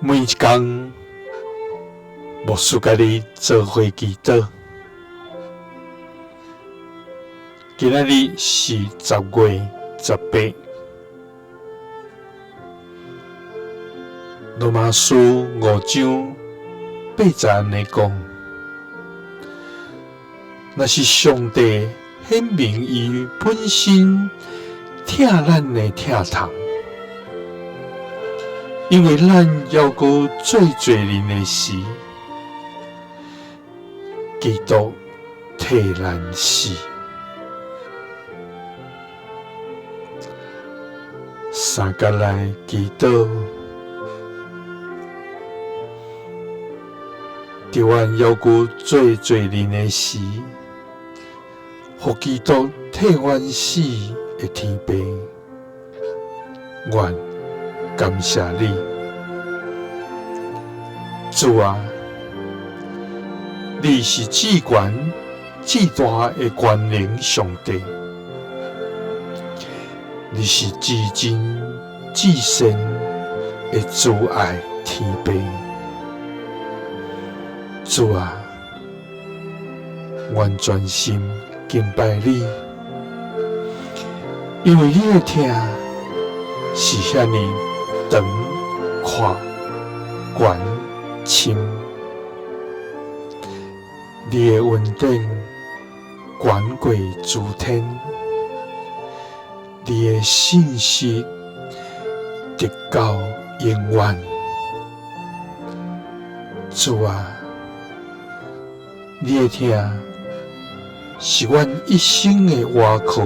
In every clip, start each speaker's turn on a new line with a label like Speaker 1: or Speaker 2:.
Speaker 1: 每一天，牧师甲你做伙祈祷。今仔日是10月18，罗马书5章8节安尼讲：那是上帝显明伊本身疼咱的疼痛，因为咱要过做罪人的时，基督替咱死。三角来祈祷，伫阮要过做罪人的时，互基督替阮死的天父，愿感谢你，主啊！你是至权至大的权能上帝，你是至真至善的慈爱天父，主啊！愿专心敬拜你，因为你的疼是遐尼长、宽、悬、深。你的恩典远过诸天，你的信实直到永远。主啊，你的疼是阮一生的倚靠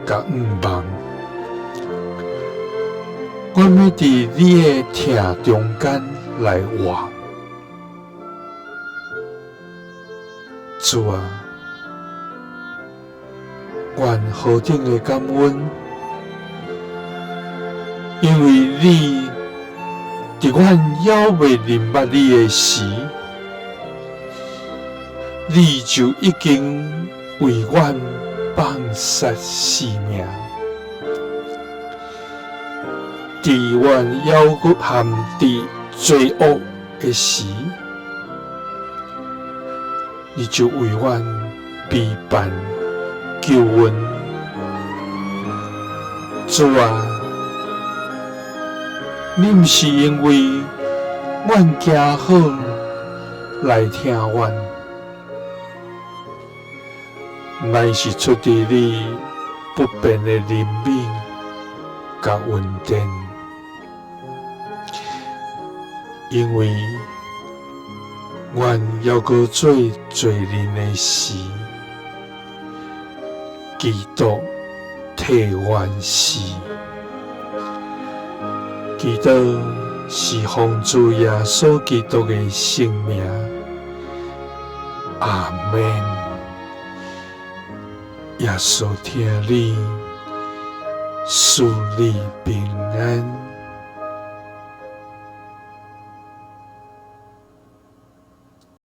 Speaker 1: 甲仰望。我要伫你的疼中间来活。主啊，愿何等的感恩，因为你伫阮还未认捌你的时，你就已经为阮放杀性命。伫阮还阁陷伫罪恶的时，你就为阮备办救恩。主啊，你毋是因为阮行好来听阮，乃是出于你不变的怜悯甲恩典，因为阮要过做罪人的时，基督替阮死。基督是奉主耶稣基督的性命。阿们。耶稣听你，赐你平安。